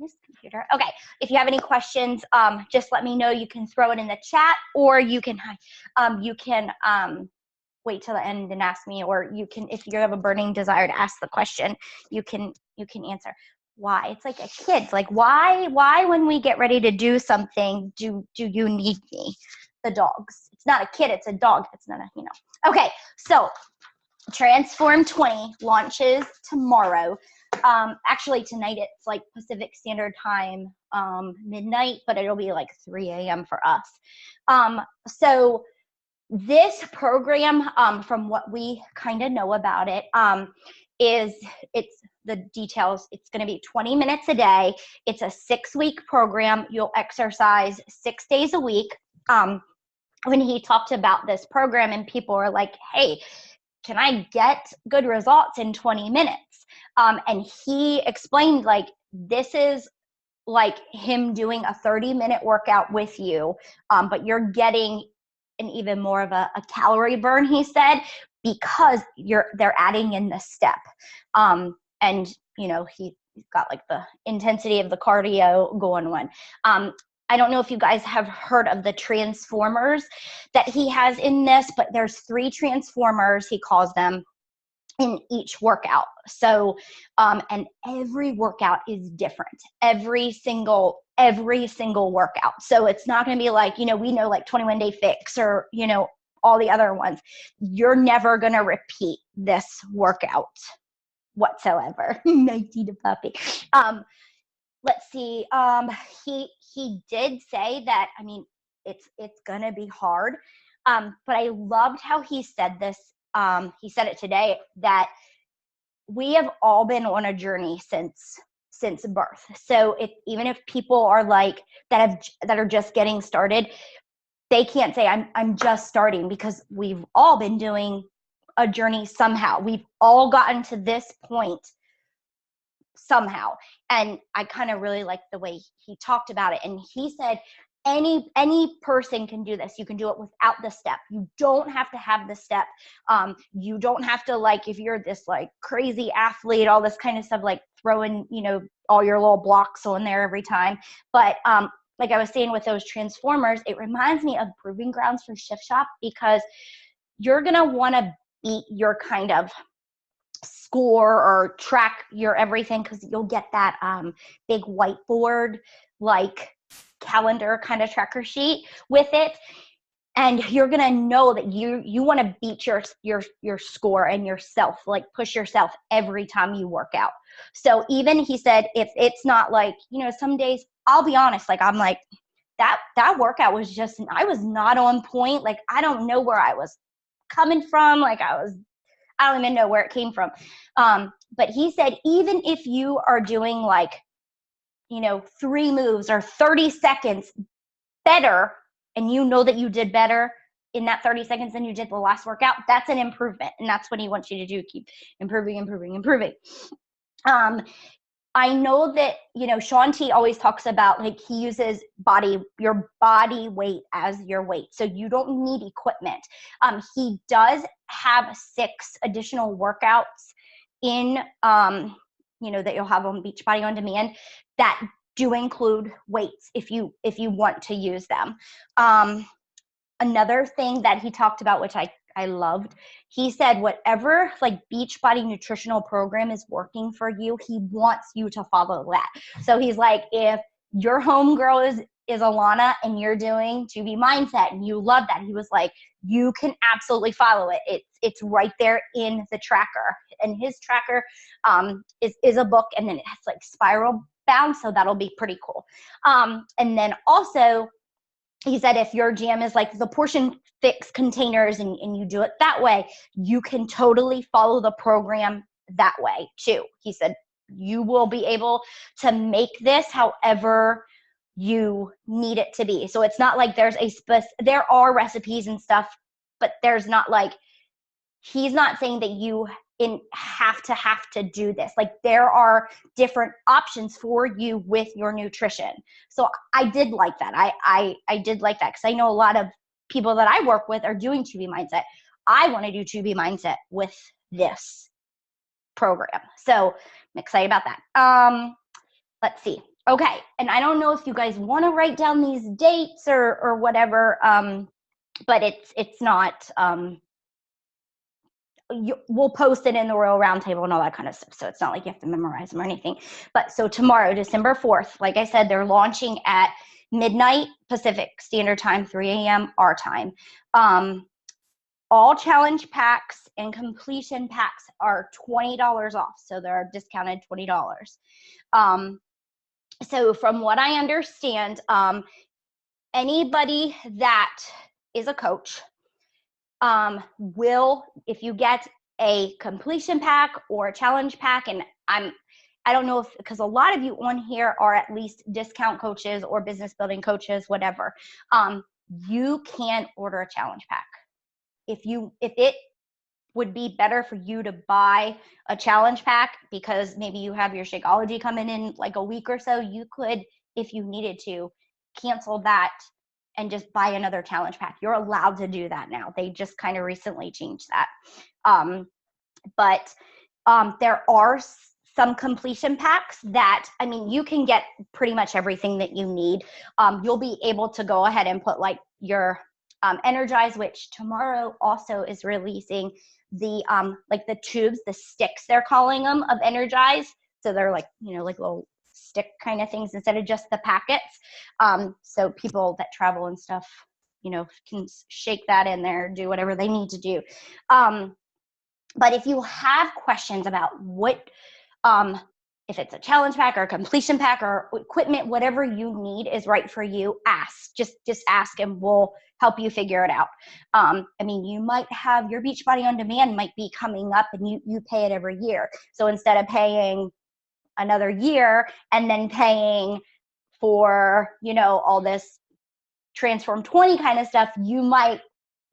this computer. Okay, if you have any questions, just let me know. You can throw it in the chat, or you can wait till the end and ask me, or you can, if you have a burning desire to ask the question, you can answer. Why? It's like a kid. Like, why when we get ready to do something, do you need me? The dogs. It's not a kid, it's a dog. It's not a, you know. Okay, so Transform 20 launches tomorrow. Actually tonight it's like Pacific Standard Time, midnight, but it'll be like 3 a.m. for us. So this program, from what we kind of know about it, it's the details. It's going to be 20 minutes a day. It's a 6-week program. You'll exercise 6 days a week. When he talked about this program and people are like, hey, can I get good results in 20 minutes? And he explained, like, this is like him doing a 30-minute workout with you, but you're getting an even more of a calorie burn, he said, because they're adding in the step. And, you know, he's got like the intensity of the cardio going on. I don't know if you guys have heard of the transformers that he has in this, but there's 3 transformers, he calls them, in each workout. So, and every workout is different. Every single workout. So it's not going to be like, you know, we know like 21 Day Fix or, you know, all the other ones. You're never going to repeat this workout whatsoever. 19 to puppy. Let's see. He did say that, I mean, it's going to be hard. But I loved how he said this. He said it today, that we have all been on a journey since birth. So even if people are like that are just getting started, they can't say I'm just starting, because we've all been doing a journey somehow. We've all gotten to this point somehow. And I kind of really liked the way he talked about it. And he said, any person can do this. You can do it without the step. You don't have to have the step. You don't have to, like, if you're this like crazy athlete, all this kind of stuff, like throwing, you know, all your little blocks on there every time. But like I was saying with those transformers, it reminds me of Proving Grounds for Shift Shop, because you're going to want to beat your kind of score or track your everything, because you'll get that big whiteboard like calendar kind of tracker sheet with it, and you're gonna know that you want to beat your score and yourself, like push yourself every time you work out. So even he said, if it's not like, you know, some days, I'll be honest, like I'm like that workout was just, I was not on point. Like I don't know where I was coming from. Like I don't even know where it came from. But he said, even if you are doing like, you know, 3 moves or 30 seconds better, and you know that you did better in that 30 seconds than you did the last workout, that's an improvement. And that's what he wants you to do. Keep improving. I know that, you know, Shaun T always talks about, like, he uses your body weight as your weight. So you don't need equipment. He does have 6 additional workouts in, you know, that you'll have on Beachbody On Demand that do include weights if you want to use them. Another thing that he talked about, which I loved, he said whatever like Beachbody nutritional program is working for you, he wants you to follow that. So he's like, if your homegirl is Alana and you're doing 2B Mindset and you love that, he was like, you can absolutely follow it. It's right there in the tracker. And his tracker is a book, and then it has like spiral bound, so that'll be pretty cool. And then also, he said if your jam is like the portion fix containers and you do it that way, you can totally follow the program that way too. He said you will be able to make this however you need it to be. So it's not like there's there are recipes and stuff, but there's not like, he's not saying that you have to do this. Like there are different options for you with your nutrition. So I did like that. I did like that, because I know a lot of people that I work with are doing 2B Mindset. I want to do 2B Mindset with this program. So I'm excited about that. Let's see. Okay. And I don't know if you guys want to write down these dates or whatever. But it's not, we'll post it in the Royal Roundtable and all that kind of stuff. So it's not like you have to memorize them or anything. But so tomorrow, December 4th, like I said, they're launching at midnight Pacific Standard Time, 3 a.m. our time. All challenge packs and completion packs are $20 off. So they're discounted $20. So from what I understand, anybody that is a coach will, if you get a completion pack or a challenge pack, and I don't know if, because a lot of you on here are at least discount coaches or business building coaches, whatever, you can order a challenge pack. If it would be better for you to buy a challenge pack because maybe you have your Shakeology coming in like a week or so, you could, if you needed to, cancel that and just buy another challenge pack. You're allowed to do that now. They just kind of recently changed that. But there are some completion packs that, I mean, you can get pretty much everything that you need. You'll be able to go ahead and put like your Energize, which tomorrow also is releasing the like the tubes, the sticks they're calling them, of Energize. So they're like, you know, like little stick kind of things instead of just the packets. So people that travel and stuff, you know, can shake that in there, do whatever they need to do. But if you have questions about what, if it's a challenge pack or a completion pack or equipment, whatever you need is right for you, ask. Just ask and we'll help you figure it out. I mean, you might have your Beachbody On Demand might be coming up and you pay it every year. So instead of paying another year and then paying for, you know, all this Transform 20 kind of stuff,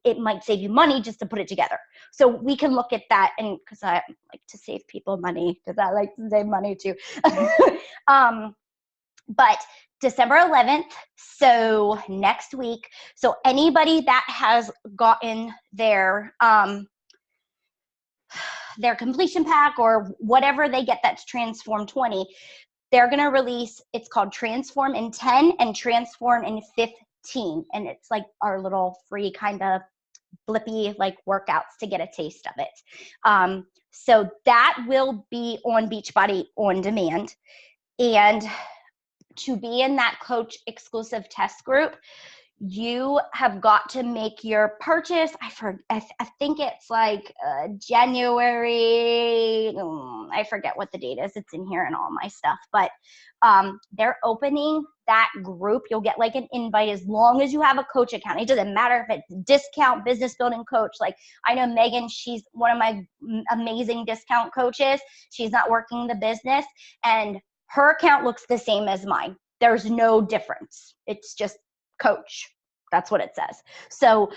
it might save you money just to put it together. So we can look at that, and because I like to save people money, because I like to save money too. But December 11th, so next week, so anybody that has gotten their completion pack or whatever they get that's Transform 20, they're going to release, it's called Transform in 10 and Transform in 15. And it's like our little free kind of blippy like workouts to get a taste of it. So that will be on Beachbody On Demand. And to be in that coach exclusive test group, you have got to make your purchase. I think it's like January. I forget what the date is. It's in here and all my stuff. But they're opening that group. You'll get like an invite as long as you have a coach account. It doesn't matter if it's discount business building coach. Like I know Megan, she's one of my amazing discount coaches. She's not working the business, and her account looks the same as mine. There's no difference. It's just coach. That's what it says. So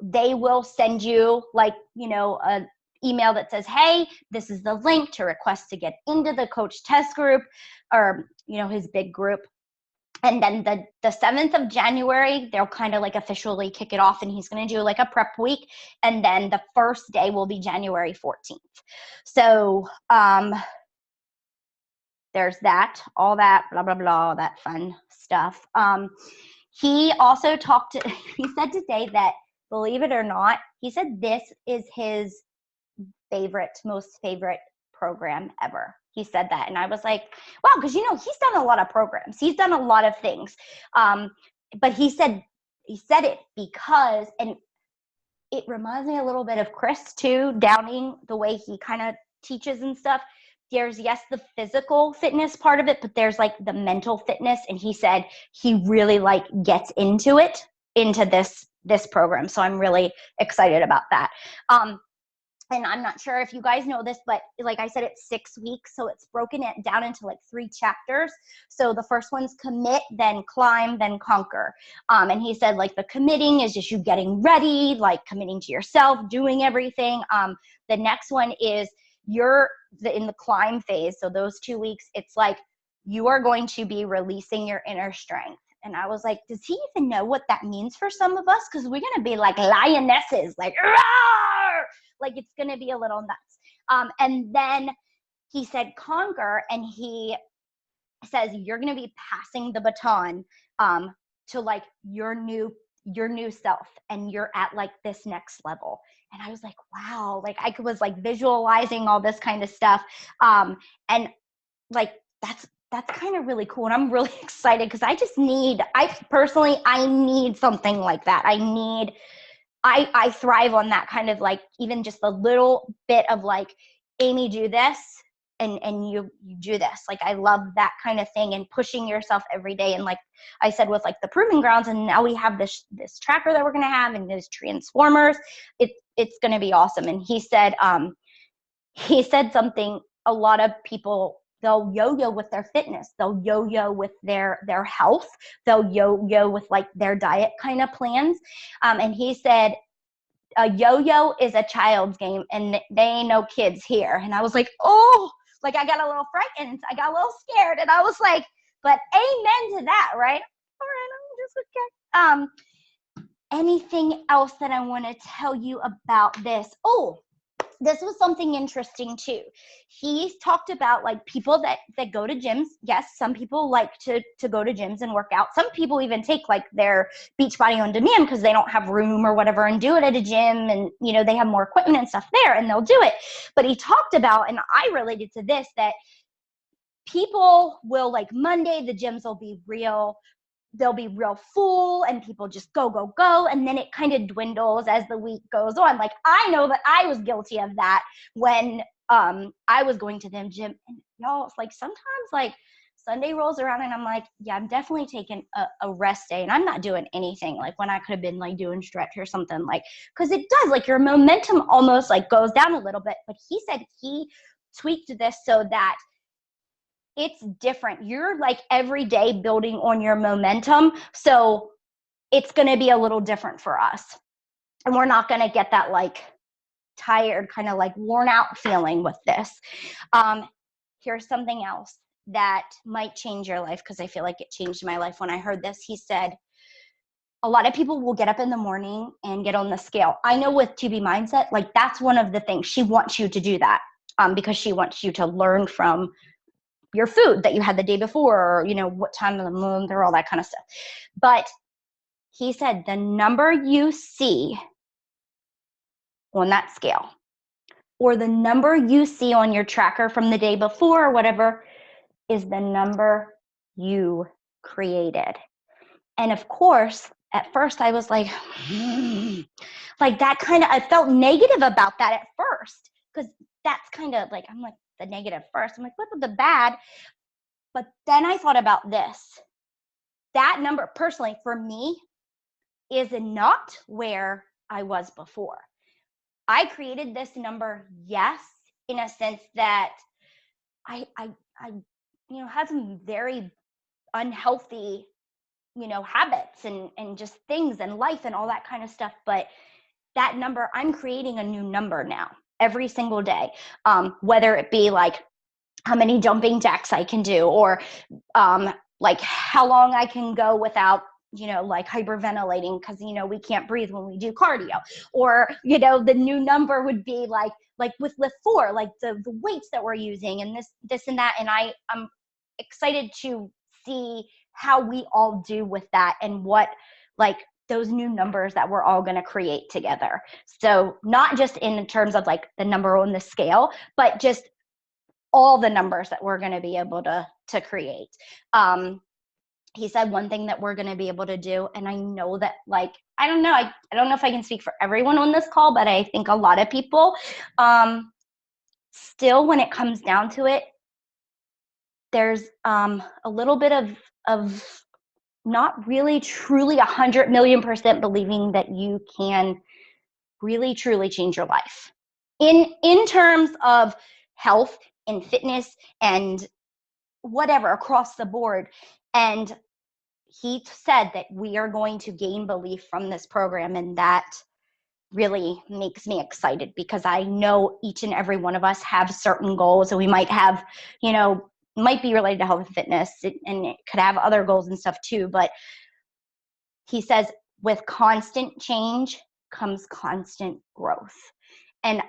they will send you like, you know, an email that says, hey, this is the link to request to get into the coach test group, or, you know, his big group. And then the 7th of January, they'll kind of like officially kick it off, and he's going to do like a prep week. And then the first day will be January 14th. So there's that, all that, blah, blah, blah, that fun stuff. He also he said today that, believe it or not, he said this is his most favorite program ever. He said that. And I was like, wow, because, you know, he's done a lot of programs. He's done a lot of things. But he said it because, and it reminds me a little bit of Chris too, Downing, the way he kind of teaches and stuff. There's, yes, the physical fitness part of it, but there's like the mental fitness. And he said he really like gets into this program. So I'm really excited about that. And I'm not sure if you guys know this, but like I said, it's 6 weeks. So it's broken it down into like 3 chapters. So the first one's commit, then climb, then conquer. And he said like the committing is just you getting ready, like committing to yourself, doing everything. The next one is you're in the climb phase. So those 2 weeks, it's like you are going to be releasing your inner strength. And I was like, does he even know what that means for some of us? Because we're going to be like lionesses, like, rawr! Like it's going to be a little nuts. And then he said conquer, and he says you're going to be passing the baton to like your new self, and you're at like this next level. And I was like, wow, like I was like visualizing all this kind of stuff. And like, that's kind of really cool. And I'm really excited because I need something like that. I thrive on that kind of like, even just a little bit of like, Amy, do this. And you do this. Like, I love that kind of thing, and pushing yourself every day. And like I said, with like the Proving Grounds, and now we have this tracker that we're going to have, and those transformers, it's going to be awesome. And he said something, a lot of people, they'll yo-yo with their fitness. They'll yo-yo with their health. They'll yo-yo with like their diet kind of plans. And he said, a yo-yo is a child's game, and they ain't no kids here. And I was like, oh, like I got a little frightened. I got a little scared, and I was like, but amen to that, right? All right, I'm just okay. Anything else that I want to tell you about this? Oh, this was something interesting too. He talked about like people that go to gyms. Yes, some people like to go to gyms and work out. Some people even take like their Beachbody on demand because they don't have room or whatever, and do it at a gym, and you know, they have more equipment and stuff there, and they'll do it. But he talked about, and I related to this, that people will like Monday, the gyms will be real. They'll be real full, and people just go. And then it kind of dwindles as the week goes on. Like, I know that I was guilty of that when I was going to the gym. And y'all, it's like sometimes like Sunday rolls around and I'm like, yeah, I'm definitely taking a rest day, and I'm not doing anything like when I could have been like doing stretch or something, like, because it does, like, your momentum almost like goes down a little bit. But he said he tweaked this so that it's different. You're like every day building on your momentum. So it's going to be a little different for us. And we're not going to get that like tired, kind of like worn out feeling with this. Here's something else that might change your life, because I feel like it changed my life when I heard this. He said, a lot of people will get up in the morning and get on the scale. I know with 2B Mindset, like that's one of the things. She wants you to do that because she wants you to learn from your food that you had the day before, or, you know, what time of the month, or all that kind of stuff. But he said the number you see on that scale, or the number you see on your tracker from the day before or whatever, is the number you created. And of course, at first I was like, like that kind of, I felt negative about that at first, because that's kind of like, I'm like, the negative first. I'm like, what about the bad? But then I thought about this. That number, personally, for me, is not where I was before. I created this number, yes, in a sense that I you know, had some very unhealthy, you know, habits and just things and life and all that kind of stuff. But that number, I'm creating a new number now every single day, whether it be like how many jumping jacks I can do, or like how long I can go without, you know, like hyperventilating, because, you know, we can't breathe when we do cardio. Or, you know, the new number would be like with Lift 4, like the weights that we're using, and this and that. And I'm excited to see how we all do with that, and what like those new numbers that we're all going to create together. So not just in terms of like the number on the scale, but just all the numbers that we're going to be able to create. He said one thing that we're going to be able to do, and I know that, like, I don't know if I can speak for everyone on this call, but I think a lot of people, still, when it comes down to it, there's a little bit of not really truly 100,000,000% believing that you can really truly change your life in terms of health and fitness and whatever across the board. And he said that we are going to gain belief from this program, and that really makes me excited, because I know each and every one of us have certain goals, and we might have, you know, might be related to health and fitness, and it could have other goals and stuff too. But he says with constant change comes constant growth. And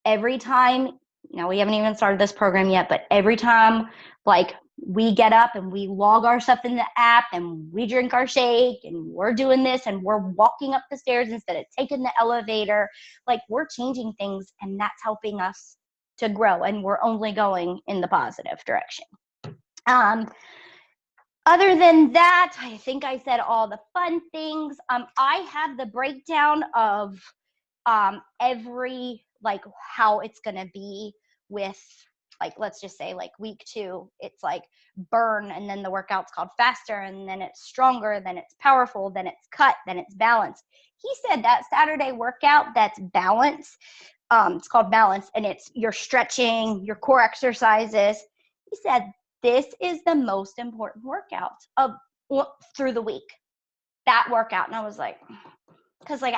every time, now we haven't even started this program yet, but every time like we get up and we log our stuff in the app and we drink our shake and we're doing this and we're walking up the stairs instead of taking the elevator. Like, we're changing things, and that's helping us to grow, and we're only going in the positive direction. Other than that, I think I said all the fun things. I have the breakdown of every, like, how it's going to be with, like, let's just say, like, week 2, it's like burn, and then the workout's called faster, and then it's stronger, then it's powerful, then it's cut, then it's balance. He said that Saturday workout that's balance, it's called balance, and it's your stretching, your core exercises. He said this is the most important workout of through the week, that workout. And I was like, because I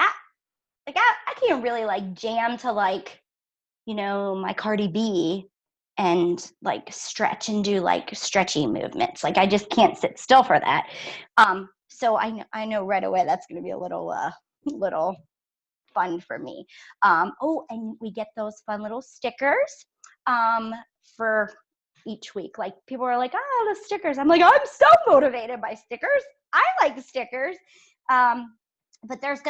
can't really like jam to, like, you know, my Cardi B and like stretch and do like stretchy movements. Like, I just can't sit still for that. So I know right away that's going to be a little fun for me. Oh, and we get those fun little stickers for each week. Like, people are like, the stickers. I'm like, I'm so motivated by stickers. I like stickers. But there's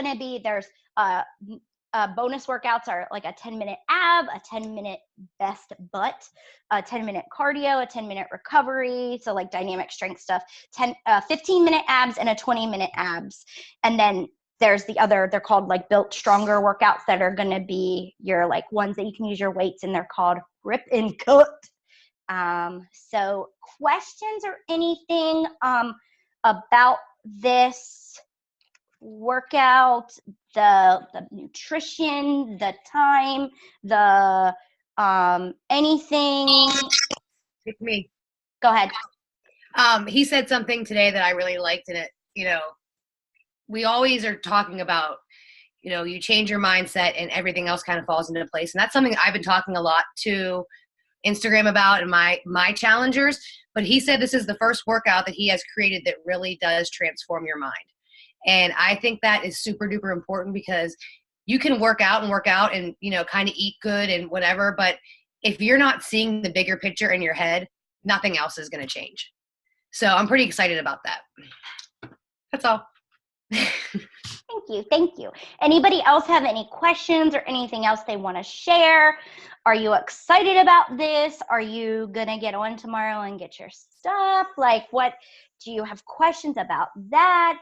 bonus workouts are like a 10-minute ab, a 10-minute best butt, a 10-minute cardio, a 10-minute recovery. So like dynamic strength stuff, 15-minute abs and a 20-minute abs. And then there's the other, they're called like built stronger workouts that are going to be your like ones that you can use your weights, and they're called rip and cut. So questions or anything about this workout, the nutrition, the time, the anything? Pick me. Go ahead. He said something today that I really liked, and it, you know, we always are talking about, you know, you change your mindset and everything else kind of falls into place. And that's something I've been talking a lot to Instagram about and my challengers. But he said this is the first workout that he has created that really does transform your mind. And I think that is super duper important, because you can work out and, you know, kind of eat good and whatever. But if you're not seeing the bigger picture in your head, nothing else is going to change. So I'm pretty excited about that. That's all. Thank you. Anybody else have any questions or anything else they want to share? Are you excited about this? Are you going to get on tomorrow and get your stuff? Like, what do you have questions about that?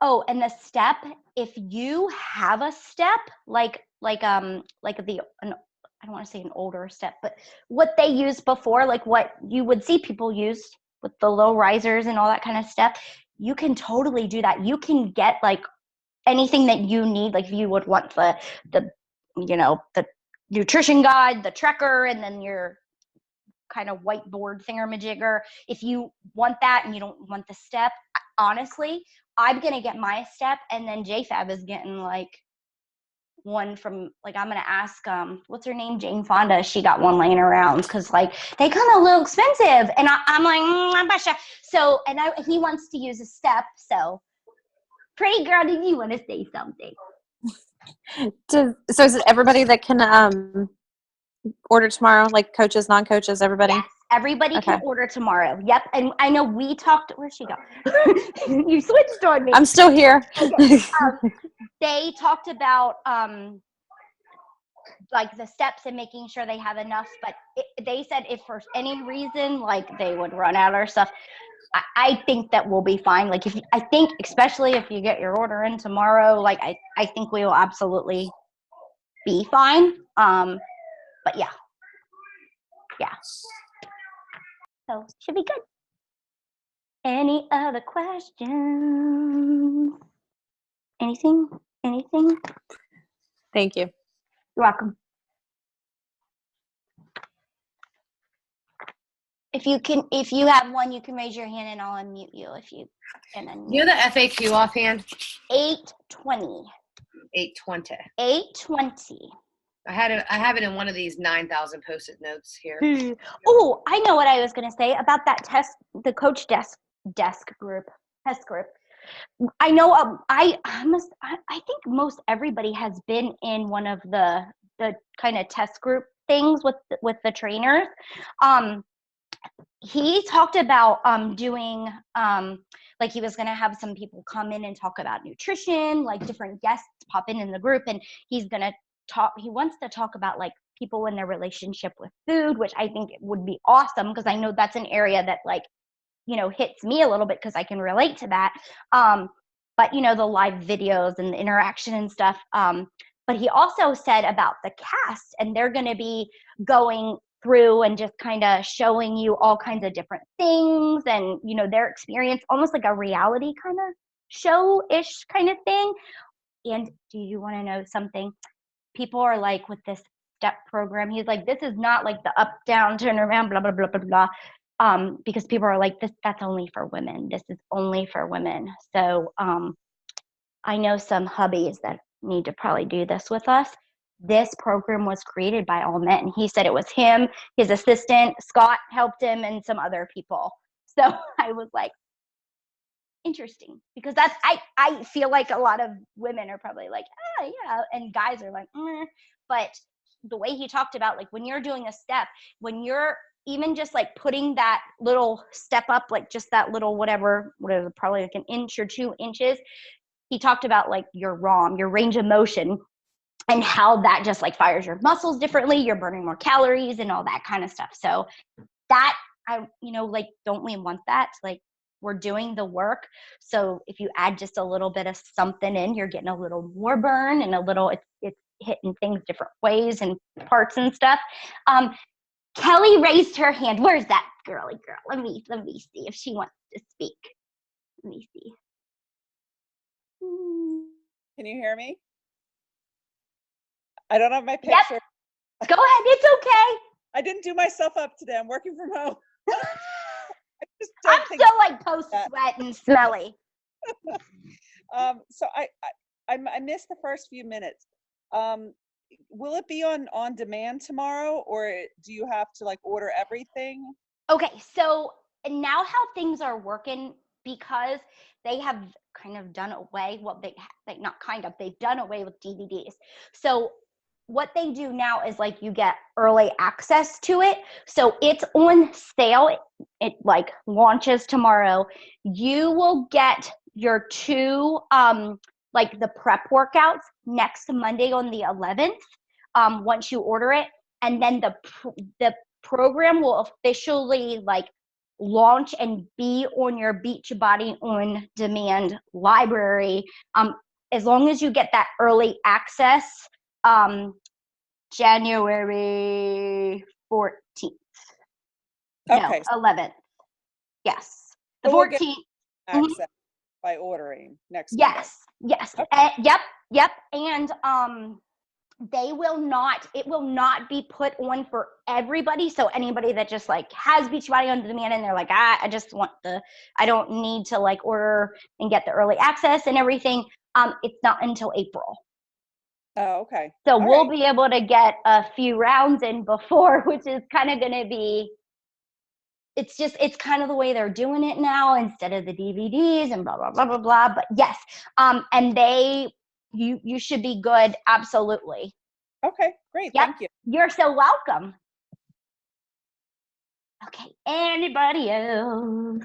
Oh, and the step, if you have a step, I don't want to say an older step, but what they used before, like what you would see people use with the low risers and all that kind of stuff, you can totally do that. You can get like anything that you need. Like, if you would want the nutrition guide, the tracker, and then your kind of whiteboard thingamajigger. If you want that and you don't want the step, honestly, I'm going to get my step, and then JFab is getting like one from, like, I'm going to ask, what's her name? Jane Fonda. She got one laying around, because like they come a little expensive. And I'm like, I'm not sure. So, and he wants to use a step. So, pretty girl, did you want to say something? So is it everybody that can order tomorrow, like coaches, non-coaches, everybody? Yes, everybody can order tomorrow. Yep. And I know we talked, where'd she go? You switched on me. I'm still here. Okay. They talked about like the steps and making sure they have enough, but they said if for any reason like they would run out or stuff, I think that we'll be fine. Like, I think especially if you get your order in tomorrow, like I think we will absolutely be fine. But yeah. So should be good. Any other questions? Anything? Thank you. You're welcome. If you have one, you can raise your hand and I'll unmute you if you can. You know the FAQ offhand? 820. 820. 820. I have it in one of these 9,000 Post-it notes here. Oh, I know what I was going to say about that test, the coach test group. I know I think most everybody has been in one of the kind of test group things with the trainers. He talked about doing like he was going to have some people come in and talk about nutrition, like different guests pop in the group, and he wants to talk about like people in their relationship with food, which I think would be awesome because I know that's an area that like, you know, hits me a little bit because I can relate to that. But you know, the live videos and the interaction and stuff. But he also said about the cast, and they're going to be going through and just kind of showing you all kinds of different things and, you know, their experience, almost like a reality kind of show-ish kind of thing. And do you want to know something? People are like, with this step program, he's like, this is not like the up, down, turn around, blah, blah, blah, blah, blah. Because people are like, that's only for women. This is only for women. So I know some hubbies that need to probably do this with us. This program was created by all men. He said it was him, his assistant, Scott helped him, and some other people. So I was like, interesting, because that's, I feel like a lot of women are probably like, oh yeah, and guys are like, but the way he talked about, like, when you're doing a step, when you're even just like putting that little step up, like just that little whatever, probably like an inch or 2 inches, he talked about like your ROM, your range of motion, and how that just like fires your muscles differently, you're burning more calories and all that kind of stuff. So that, like, don't we want that? Like, we're doing the work. So if you add just a little bit of something in, you're getting a little more burn and a little, it's hitting things different ways and parts and stuff. Kelly raised her hand. Where's that girly girl? Let me see if she wants to speak. Let me see. Can you hear me? I don't have my picture. Yep. Go ahead. It's okay. I didn't do myself up today. I'm working from home. I'm so like post-sweat and smelly. So I missed the first few minutes. Will it be on demand tomorrow, or do you have to like order everything? Okay, so now how things are working, because they have kind of done away, well, they've done away with DVDs. So what they do now is like you get early access to it. So it's on sale. It like launches tomorrow. You will get your 2 like the prep workouts next Monday on the 11th, once you order it. And then the program will officially like launch and be on your Beachbody On Demand library, as long as you get that early access, January 14th. Okay. No, 11th. Yes. The So we'll get 14th. access by ordering next Yes. Monday. Yes. Okay. Yep. And it will not be put on for everybody. So anybody that just like has Beachbody On Demand and they're like, I don't need to like order and get the early access and everything. It's not until April. Oh, okay. So All we'll right. be able to get a few rounds in before, which is kind of going to be, it's kind of the way they're doing it now instead of the DVDs and blah, blah, blah, blah, blah. But yes. And you should be good. Absolutely. Okay, great. Yep. Thank you. You're so welcome. Okay. Anybody else?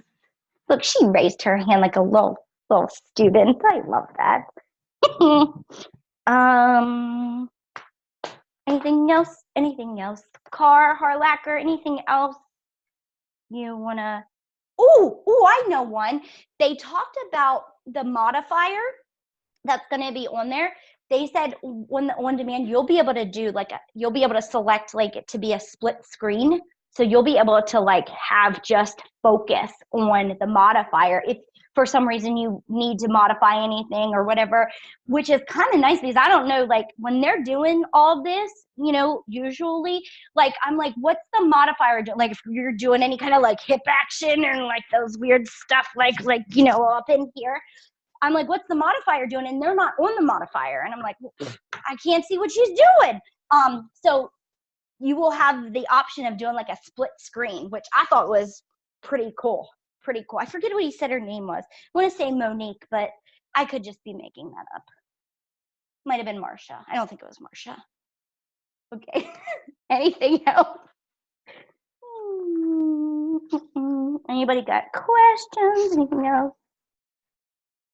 Look, she raised her hand like a little student. I love that. Anything else? Car, Harlacker, anything else you wanna? I know one. They talked about the modifier that's gonna be on there. They said when the on demand, you'll be able to select like it to be a split screen. So you'll be able to like have just focus on the modifier if for some reason you need to modify anything or whatever, which is kind of nice because I don't know, like when they're doing all this, usually like I'm like, what's the modifier doing? Like if you're doing any kind of like hip action and like those weird stuff like up in here, I'm like, what's the modifier doing? And they're not on the modifier. And I'm like, well, I can't see what she's doing. So you will have the option of doing like a split screen, which I thought was pretty cool. I forget what he said her name was. I want to say Monique, but I could just be making that up. Might have been Marsha. I don't think it was Marsha. Okay. Anything else? Anybody got questions? Anything else?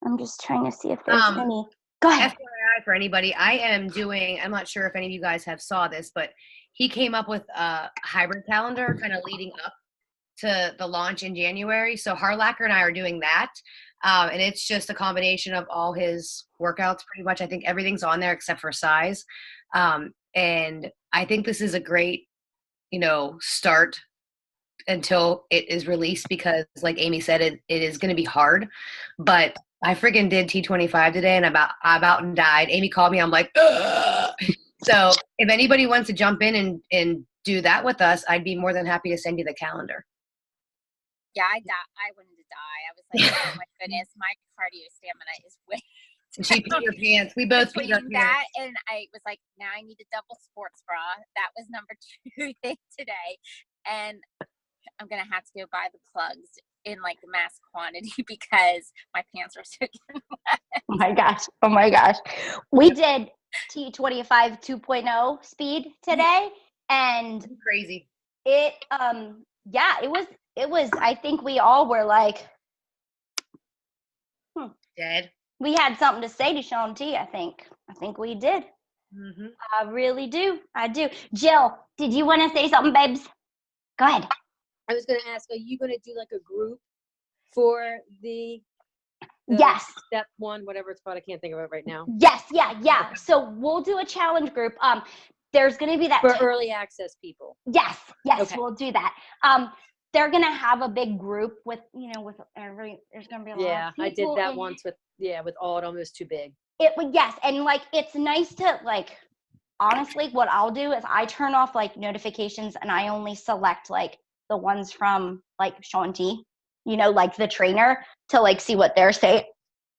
I'm just trying to see if there's any. Go ahead. FYI for anybody, I'm not sure if any of you guys have saw this, but he came up with a hybrid calendar kind of leading up to the launch in January. So Harlacker and I are doing that. And it's just a combination of all his workouts pretty much. I think everything's on there except for size. And I think this is a great, start until it is released because like Amy said, it is going to be hard, but I friggin' did T25 today and I about and died. Amy called me. I'm like, ugh. So if anybody wants to jump in and do that with us, I'd be more than happy to send you the calendar. Yeah, I wanted to die. I was like, oh my goodness, my cardio stamina is way. And she peed her pants. We both peed our Between pants. that and I was like, now I need a double sports bra. That was number 2 thing today. And I'm going to have to go buy the plugs in like the mass quantity because my pants are so Oh my gosh. We did T25 2.0 speed today and Crazy. it was I think we all were like Dead. we had something to say to Shaun T. I think we did. Mm-hmm. I really do. I do. Jill, did you want to say something, babes? Go ahead. I was going to ask, are you going to do like a group for the Yes. step 1, whatever it's called? I can't think of it right now. Yes. Yeah. So we'll do a challenge group. There's going to be that For early access people. Yes, Okay. we'll do that. They're gonna have a big group with there's gonna be a lot Yeah, of people. I did that in once with Autumn. It was too big. Yes, and like it's nice to like honestly what I'll do is I turn off like notifications and I only select like the ones from like Shaun T, like the trainer to like see what they're saying.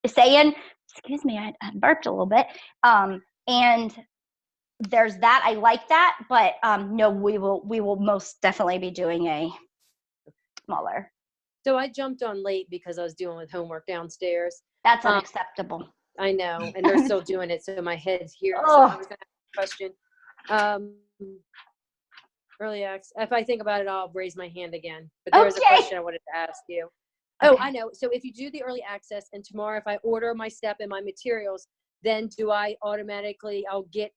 Excuse me, I burped a little bit. And there's that. I like that, but no, we will most definitely be doing a smaller. So I jumped on late because I was dealing with homework downstairs. That's unacceptable. I know, and they're still doing it, so my head's here. So Oh. I was going to ask a question. Early access. If I think about it, I'll raise my hand again. But there was a Okay. question I wanted to ask you. Oh, Okay. I know. So if you do the early access, and tomorrow if I order my step and my materials, then do I automatically? I'll get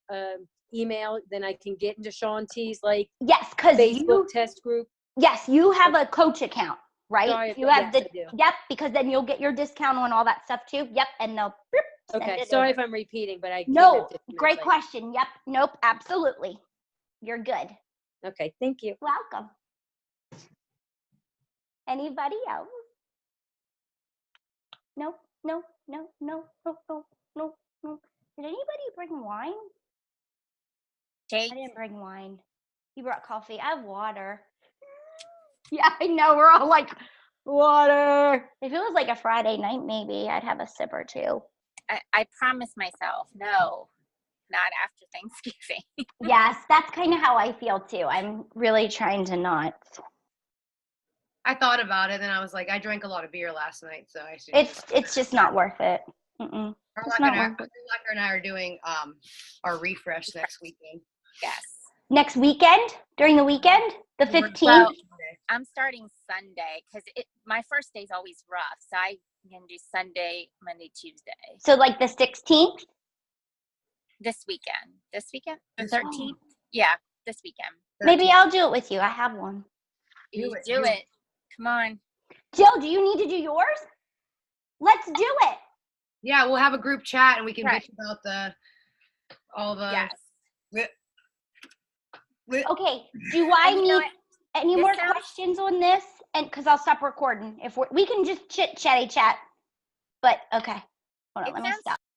email. Then I can get into Shaun T's like Yes, because Facebook test group. yes, you have a coach account, right? Sorry, You have yes, I do. Yep, because then you'll get your discount on all that stuff too. Yep, and they'll send Okay, it sorry over. if I'm repeating, but I came No, in 15 minutes great late. question. Yep, nope, absolutely. You're good. Okay, thank you. Welcome. Anybody else? No. Did anybody bring wine? Jake, I didn't bring wine. You brought coffee. I have water. Yeah, I know. We're all like, water. If it was like a Friday night, maybe I'd have a sip or two. I promised myself, no, not after Thanksgiving. Yes, that's kind of how I feel too. I'm really trying to not. I thought about it and I was like, I drank a lot of beer last night, so I should. It's just not worth it. Mm-mm. It's not worth it. Harlacker and I are doing our refresh next weekend. Yes. Next weekend? During the weekend? The 15th? Well, I'm starting Sunday because my first day's always rough. So I can do Sunday, Monday, Tuesday. So like the 16th? This weekend. This weekend? The This 13th? Yeah, this weekend. Maybe I'll do it with you. I have one. You it, do do it. Come on. Jill, do you need to do yours? Let's do it. Yeah, we'll have a group chat and we can Right. bitch about all the. Yes. Okay. Do I And you know need any This more sounds- questions on this? And because I'll stop recording. If we can just chatty chat. But okay. Hold on. It Let me sounds stop.